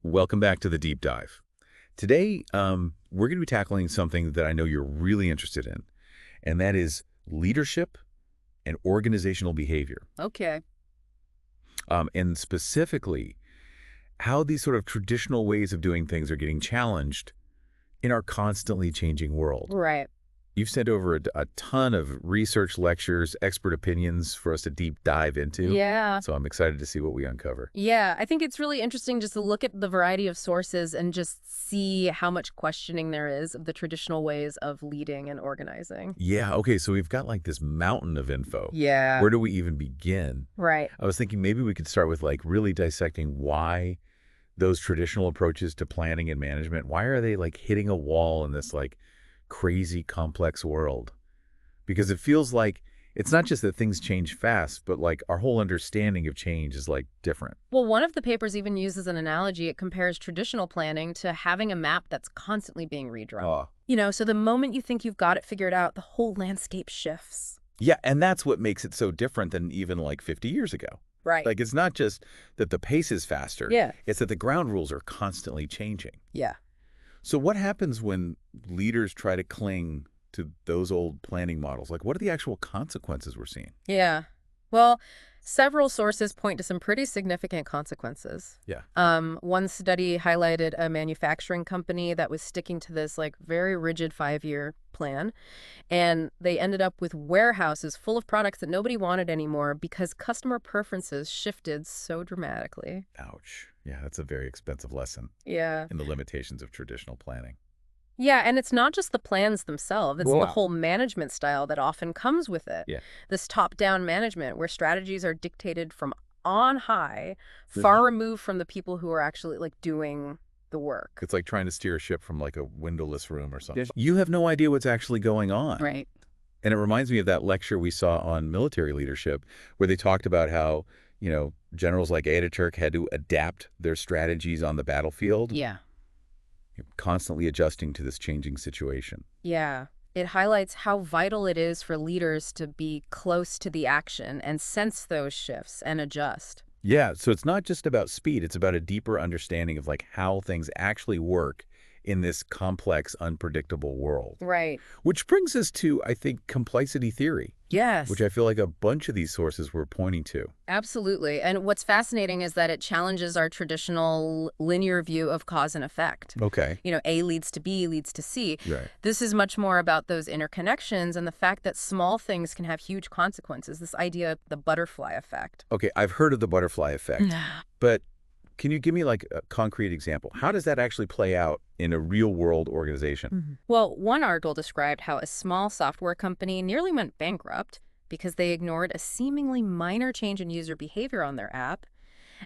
Welcome back to the deep dive. Today, we're going to be tackling something that I know you're really interested in, and that is leadership and organizational behavior. Okay. And specifically, how these sort of traditional ways of doing things are getting challenged in our constantly changing world. Right. You've sent over a ton of research lectures, expert opinions for us to deep dive into, Yeah. so I'm excited to see what we uncover. Yeah. I think it's really interesting just to look at the variety of sources and just see how much questioning there is of the traditional ways of leading and organizing. Yeah, okay, so we've got like this mountain of info. Yeah. Where do we even begin? Right. I was thinking maybe we could start with like really dissecting why those traditional approaches to planning and management, why are they like hitting a wall in this like crazy complex world? Because it feels like it's not just that things change fast, but like our whole understanding of change is like different. Well, one of the papers even uses an analogy. It compares traditional planning to having a map that's constantly being redrawn. Oh. So the moment you think you've got it figured out, the whole landscape shifts. Yeah, and that's what makes it so different than even like 50 years ago. Right. Like it's not just that the pace is faster, Yeah. it's that the ground rules are constantly changing. Yeah. So what happens when leaders try to cling to those old planning models? Like, what are the actual consequences we're seeing? Yeah. Well, several sources point to some pretty significant consequences. Yeah. One study highlighted a manufacturing company that was sticking to this like very rigid 5-year plan, and they ended up with warehouses full of products that nobody wanted anymore because customer preferences shifted so dramatically. Ouch. Yeah, that's a very expensive lesson Yeah. in the limitations of traditional planning. Yeah, and it's not just the plans themselves, it's the Wow. whole management style that often comes with it. Yeah. This top-down management where strategies are dictated from on high, Mhm. far removed from the people who are actually like doing the work. It's like trying to steer a ship from like a windowless room or something. You have no idea what's actually going on. Right. And it reminds me of that lecture we saw on military leadership where they talked about how, generals like Ataturk had to adapt their strategies on the battlefield, Yeah. constantly adjusting to this changing situation. Yeah. It highlights how vital it is for leaders to be close to the action and sense those shifts and adjust. Yeah, so it's not just about speed, it's about a deeper understanding of like how things actually work in this complex, unpredictable world. Right. Which brings us to, I think, complexity theory, Yes. which I feel like a bunch of these sources were pointing to. Absolutely. And what's fascinating is that it challenges our traditional linear view of cause and effect. Okay. A leads to B leads to C. Right. This is much more about those interconnections and the fact that small things can have huge consequences. This idea of the butterfly effect. Okay, I've heard of the butterfly effect, but can you give me like a concrete example? How does that actually play out in a real-world organization? Well, one article described how a small software company nearly went bankrupt because they ignored a seemingly minor change in user behavior on their app,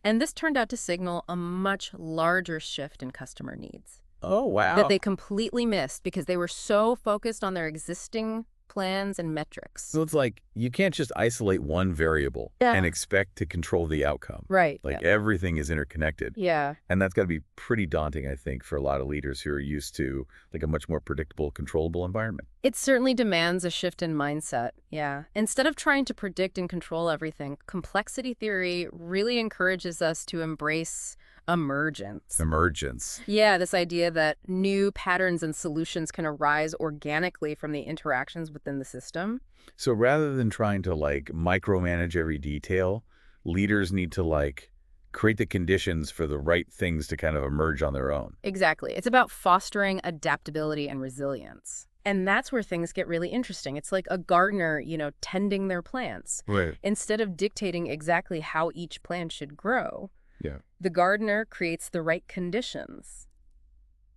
and this turned out to signal a much larger shift in customer needs Oh, wow. that they completely missed because they were so focused on their existing plans and metrics. So it's like you can't just isolate one variable Yeah. and expect to control the outcome. Right. Like everything is interconnected. Yeah. And that's got to be pretty daunting, I think, for a lot of leaders who are used to like a much more predictable, controllable environment. It certainly demands a shift in mindset. Yeah. Instead of trying to predict and control everything, complexity theory really encourages us to embrace emergence. Emergence. Yeah, this idea that new patterns and solutions can arise organically from the interactions within the system. So rather than trying to like micromanage every detail, leaders need to like create the conditions for the right things to kind of emerge on their own. Exactly. It's about fostering adaptability and resilience. And that's where things get really interesting. It's like a gardener, tending their plants. Right. Instead of dictating exactly how each plant should grow, Yeah. the gardener creates the right conditions,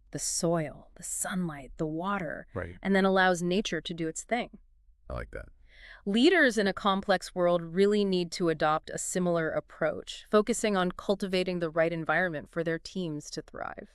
the soil, the sunlight, the water, Right. and then allows nature to do its thing. I like that. Leaders in a complex world really need to adopt a similar approach, focusing on cultivating the right environment for their teams to thrive.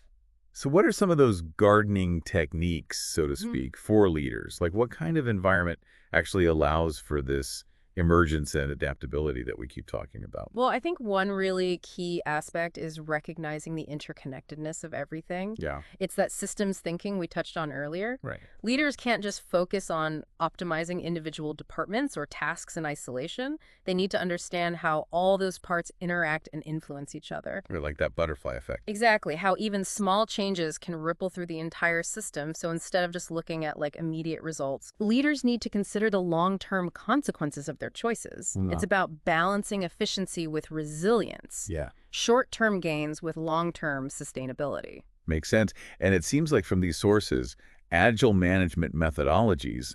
So what are some of those gardening techniques, so to Mhm. speak, for leaders? Like what kind of environment actually allows for this emergence and adaptability that we keep talking about. Well, I think one really key aspect is recognizing the interconnectedness of everything. Yeah. It's that systems thinking we touched on earlier. Right. Leaders can't just focus on optimizing individual departments or tasks in isolation. They need to understand how all those parts interact and influence each other. Or like that butterfly effect. Exactly, how even small changes can ripple through the entire system. So instead of just looking at like immediate results, leaders need to consider the long-term consequences of their choices. Mm. It's about balancing efficiency with resilience, Yeah. short-term gains with long-term sustainability. Makes sense. And it seems like from these sources, agile management methodologies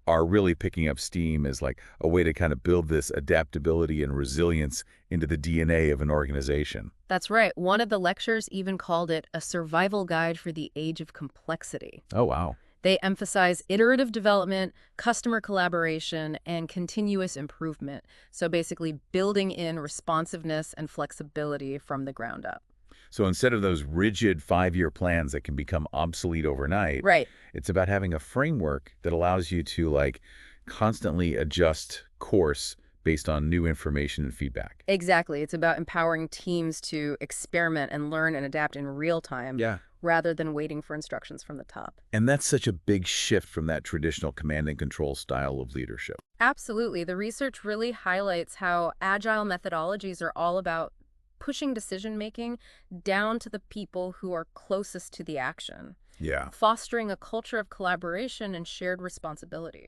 are really picking up steam as like a way to kind of build this adaptability and resilience into the DNA of an organization. That's right. One of the lectures even called it a survival guide for the age of complexity. Oh, wow. They emphasize iterative development, customer collaboration, and continuous improvement. So basically building in responsiveness and flexibility from the ground up. So instead of those rigid 5-year plans that can become obsolete overnight, Right. it's about having a framework that allows you to like constantly adjust course based on new information and feedback. Exactly. It's about empowering teams to experiment and learn and adapt in real time Yeah. rather than waiting for instructions from the top. And that's such a big shift from that traditional command and control style of leadership. Absolutely. The research really highlights how agile methodologies are all about pushing decision-making down to the people who are closest to the action, Yeah. fostering a culture of collaboration and shared responsibility.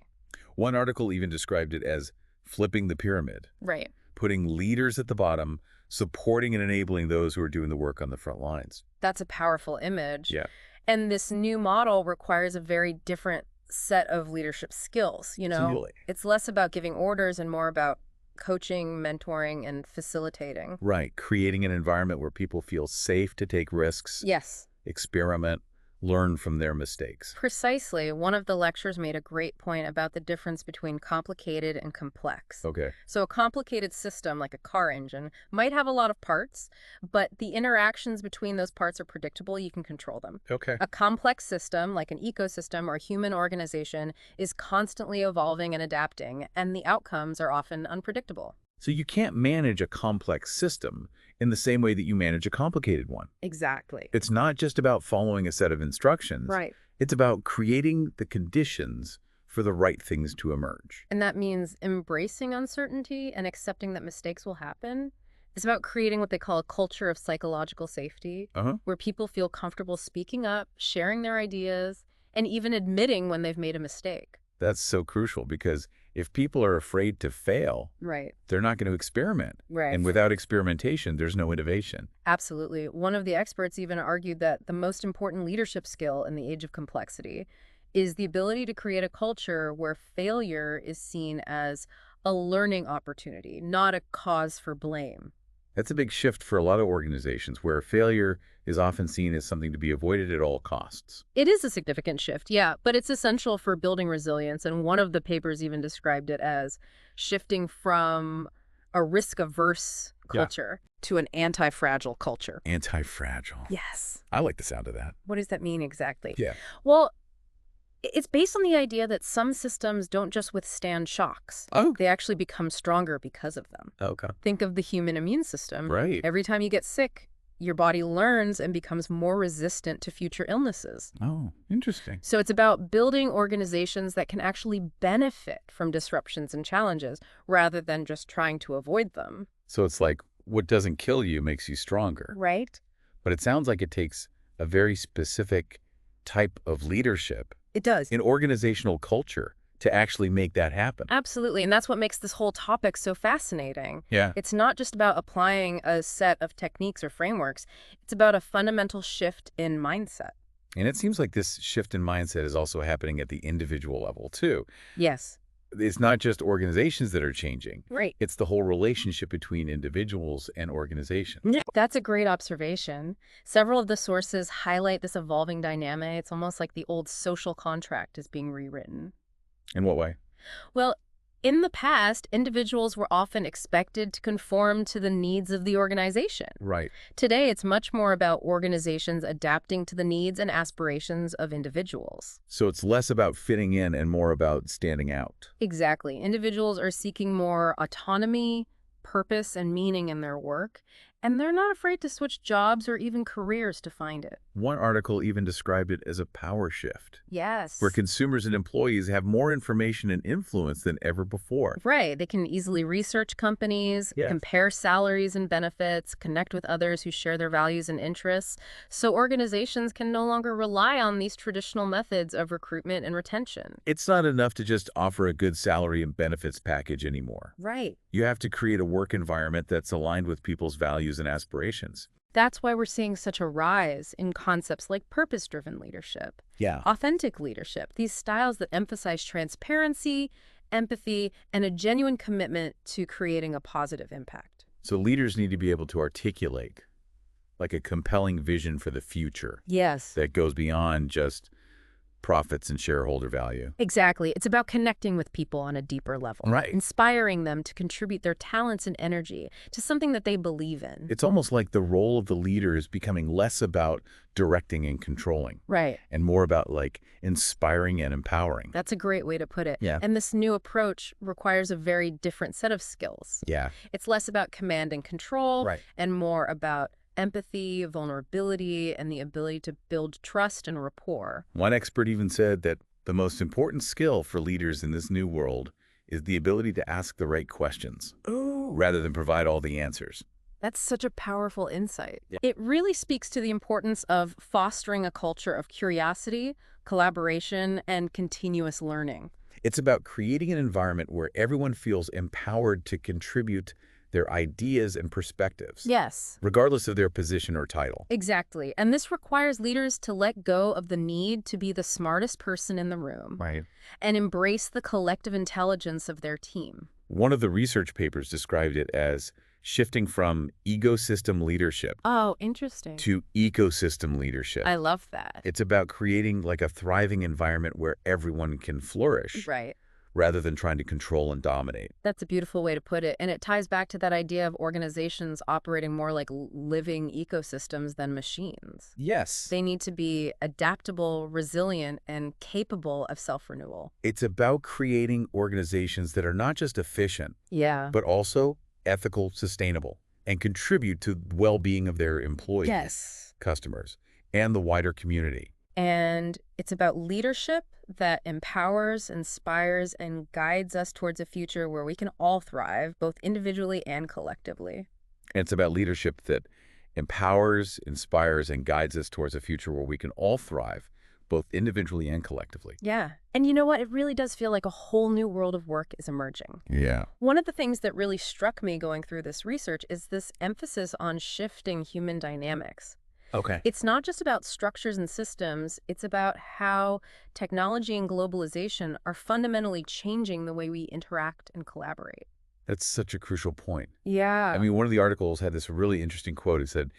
One article even described it as flipping the pyramid, Right. putting leaders at the bottom, supporting and enabling those who are doing the work on the front lines. That's a powerful image. Yeah. And this new model requires a very different set of leadership skills, Absolutely. It's less about giving orders and more about coaching, mentoring, and facilitating. Right. Creating an environment where people feel safe to take risks, Yes. experiment, learn from their mistakes. Precisely. One of the lectures made a great point about the difference between complicated and complex. Okay. So a complicated system, like a car engine, might have a lot of parts, but the interactions between those parts are predictable. You can control them. Okay. A complex system, like an ecosystem or a human organization, is constantly evolving and adapting, and the outcomes are often unpredictable. So you can't manage a complex system in the same way that you manage a complicated one. Exactly. It's not just about following a set of instructions. Right. It's about creating the conditions for the right things to emerge. And that means embracing uncertainty and accepting that mistakes will happen. It's about creating what they call a culture of psychological safety, where people feel comfortable speaking up, sharing their ideas, and even admitting when they've made a mistake. That's so crucial because if people are afraid to fail, Right. they're not going to experiment. Right. And without experimentation, there's no innovation. Absolutely. One of the experts even argued that the most important leadership skill in the age of complexity is the ability to create a culture where failure is seen as a learning opportunity, not a cause for blame. That's a big shift for a lot of organizations where failure is often seen as something to be avoided at all costs. It is a significant shift, yeah, but it's essential for building resilience. And one of the papers even described it as shifting from a risk-averse culture to an anti-fragile culture. Anti-fragile. Yes. I like the sound of that. What does that mean exactly? Yeah. Well, it's based on the idea that some systems don't just withstand shocks. Oh. They actually become stronger because of them. Okay. Think of the human immune system. Right. Every time you get sick, your body learns and becomes more resistant to future illnesses. Oh, interesting. So it's about building organizations that can actually benefit from disruptions and challenges rather than just trying to avoid them. So it's like what doesn't kill you makes you stronger. Right? But it sounds like it takes a very specific type of leadership It does. in organizational culture to actually make that happen. Absolutely. And that's what makes this whole topic so fascinating. Yeah. It's not just about applying a set of techniques or frameworks. It's about a fundamental shift in mindset. And it seems like this shift in mindset is also happening at the individual level, too. Yes. It's not just organizations that are changing. Right. It's the whole relationship between individuals and organizations. That's a great observation. Several of the sources highlight this evolving dynamic. It's almost like the old social contract is being rewritten. In what way? Well, In the past, individuals were often expected to conform to the needs of the organization. Right. Today, it's much more about organizations adapting to the needs and aspirations of individuals. So it's less about fitting in and more about standing out. Exactly. Individuals are seeking more autonomy, purpose, and meaning in their work, and they're not afraid to switch jobs or even careers to find it. One article even described it as a power shift, Yes. where consumers and employees have more information and influence than ever before. Right. They can easily research companies, Yes. compare salaries and benefits, connect with others who share their values and interests. So organizations can no longer rely on these traditional methods of recruitment and retention. It's not enough to just offer a good salary and benefits package anymore. Right. You have to create a work environment that's aligned with people's values and aspirations. That's why we're seeing such a rise in concepts like purpose-driven leadership, Yeah. authentic leadership, these styles that emphasize transparency, empathy, and a genuine commitment to creating a positive impact. So leaders need to be able to articulate like a compelling vision for the future Yes. that goes beyond just profits and shareholder value. Exactly. It's about connecting with people on a deeper level. Right. Inspiring them to contribute their talents and energy to something that they believe in. It's almost like the role of the leader is becoming less about directing and controlling Right. and more about like inspiring and empowering. That's a great way to put it. Yeah. And this new approach requires a very different set of skills. Yeah. It's less about command and control Right. and more about empathy, vulnerability, and the ability to build trust and rapport. One expert even said that the most important skill for leaders in this new world is the ability to ask the right questions rather than provide all the answers. That's such a powerful insight. Yeah. It really speaks to the importance of fostering a culture of curiosity, collaboration, and continuous learning. It's about creating an environment where everyone feels empowered to contribute their ideas and perspectives, Yes. regardless of their position or title. Exactly. And this requires leaders to let go of the need to be the smartest person in the room Right. and embrace the collective intelligence of their team. One of the research papers described it as shifting from ecosystem leadership Oh, interesting. to ecosystem leadership. I love that. It's about creating like a thriving environment where everyone can flourish Right. rather than trying to control and dominate. That's a beautiful way to put it. And it ties back to that idea of organizations operating more like living ecosystems than machines. Yes. They need to be adaptable, resilient, and capable of self-renewal. It's about creating organizations that are not just efficient, Yeah. but also ethical, sustainable, and contribute to the well-being of their employees, Yes. customers, and the wider community. And it's about leadership that empowers, inspires, and guides us towards a future where we can all thrive, both individually and collectively. And it's about leadership that empowers, inspires, and guides us towards a future where we can all thrive, both individually and collectively. Yeah. And you know what? It really does feel like a whole new world of work is emerging. Yeah. One of the things that really struck me going through this research is this emphasis on shifting human dynamics. Okay. It's not just about structures and systems, it's about how technology and globalization are fundamentally changing the way we interact and collaborate. That's such a crucial point. Yeah. I mean, one of the articles had this really interesting quote. It said,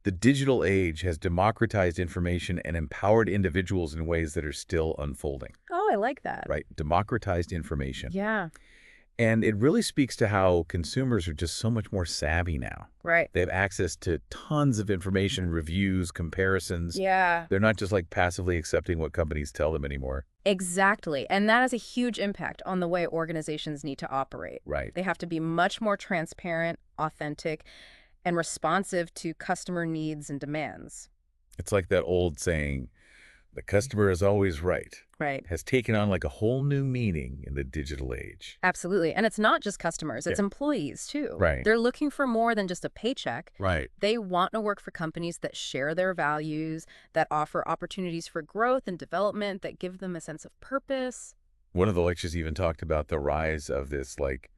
"The digital age has democratized information and empowered individuals in ways that are still unfolding." Oh, I like that. Right? Democratized information. Yeah, And it really speaks to how consumers are just so much more savvy now. right. They have access to tons of information, reviews, comparisons. Yeah. They're not just like passively accepting what companies tell them anymore. Exactly. And that has a huge impact on the way organizations need to operate. Right. They have to be much more transparent, authentic, and responsive to customer needs and demands. It's like that old saying, the customer is always right, Right. has taken on like a whole new meaning in the digital age. Absolutely. And it's not just customers, it's Yeah. employees too. Right. They're looking for more than just a paycheck. Right. They want to work for companies that share their values, that offer opportunities for growth and development, that give them a sense of purpose. One of the lectures even talked about the rise of this like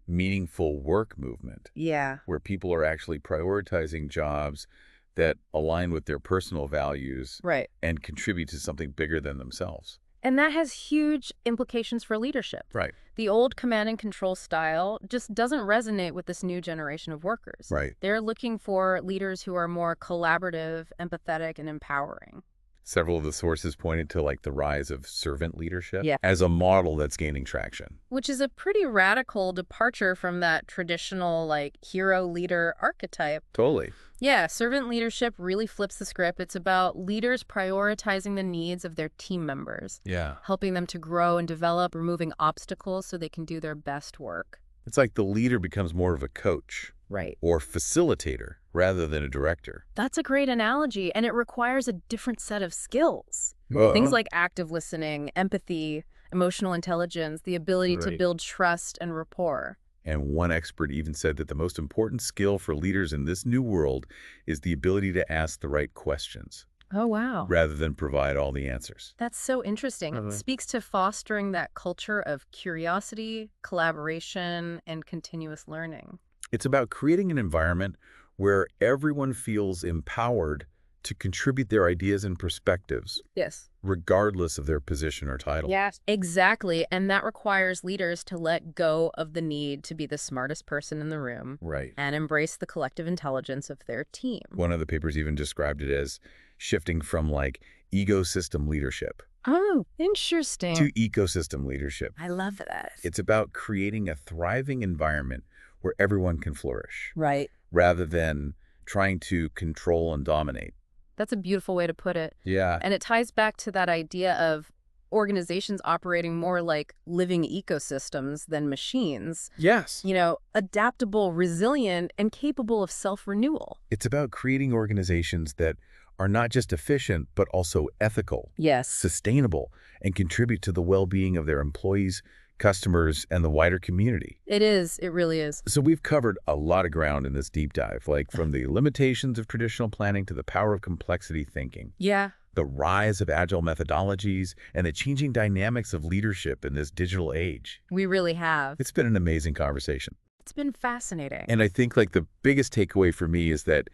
meaningful work movement, Yeah. where people are actually prioritizing jobs that align with their personal values Right. and contribute to something bigger than themselves. And that has huge implications for leadership. Right. The old command and control style just doesn't resonate with this new generation of workers. Right. They're looking for leaders who are more collaborative, empathetic, and empowering. Several of the sources pointed to like the rise of servant leadership Yeah. as a model that's gaining traction. Which is a pretty radical departure from that traditional, like, hero leader archetype. Totally. Yeah, servant leadership really flips the script. It's about leaders prioritizing the needs of their team members, Yeah. helping them to grow and develop, removing obstacles so they can do their best work. It's like the leader becomes more of a coach Right. or facilitator rather than a director. That's a great analogy, and it requires a different set of skills. Uh-huh. Things like active listening, empathy, emotional intelligence, the ability to Right. build trust and rapport. And one expert even said that the most important skill for leaders in this new world is the ability to ask the right questions Oh, wow. rather than provide all the answers. That's so interesting. It speaks to fostering that culture of curiosity, collaboration, and continuous learning. It's about creating an environment where everyone feels empowered to contribute their ideas and perspectives, Yes. regardless of their position or title. Yes. Exactly. And that requires leaders to let go of the need to be the smartest person in the room Right. and embrace the collective intelligence of their team. One of the papers even described it as shifting from like ecosystem leadership Oh, interesting. to ecosystem leadership. I love that. It's about creating a thriving environment where everyone can flourish Right. rather than trying to control and dominate. That's a beautiful way to put it. Yeah. And it ties back to that idea of organizations operating more like living ecosystems than machines. Yes. You know, adaptable, resilient, and capable of self-renewal. It's about creating organizations that are not just efficient, but also ethical, Yes. sustainable, and contribute to the well-being of their employees, customers, and the wider community. It is. It really is. So we've covered a lot of ground in this deep dive, like from the limitations of traditional planning to the power of complexity thinking, Yeah. the rise of agile methodologies, and the changing dynamics of leadership in this digital age. We really have. It's been an amazing conversation. It's been fascinating. And I think like the biggest takeaway for me is that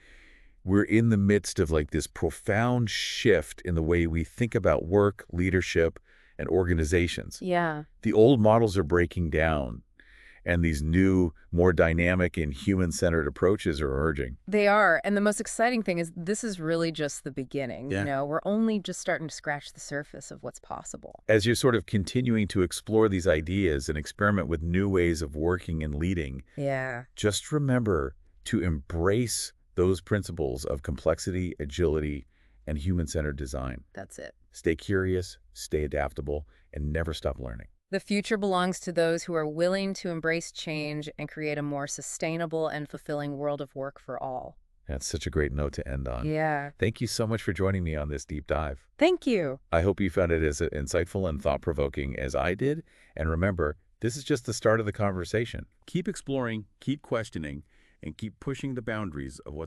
we're in the midst of like this profound shift in the way we think about work, leadership, and organizations. Yeah. The old models are breaking down, and these new, more dynamic and human-centered approaches are emerging. They are. And the most exciting thing is this is really just the beginning. Yeah. You know, we're only just starting to scratch the surface of what's possible. As you're sort of continuing to explore these ideas and experiment with new ways of working and leading, Yeah. just remember to embrace those principles of complexity, agility, and human-centered design. That's it. Stay curious, stay adaptable, and never stop learning. The future belongs to those who are willing to embrace change and create a more sustainable and fulfilling world of work for all. That's such a great note to end on. Yeah. Thank you so much for joining me on this deep dive. Thank you. I hope you found it as insightful and thought-provoking as I did. And remember, this is just the start of the conversation. Keep exploring, keep questioning, and keep pushing the boundaries of what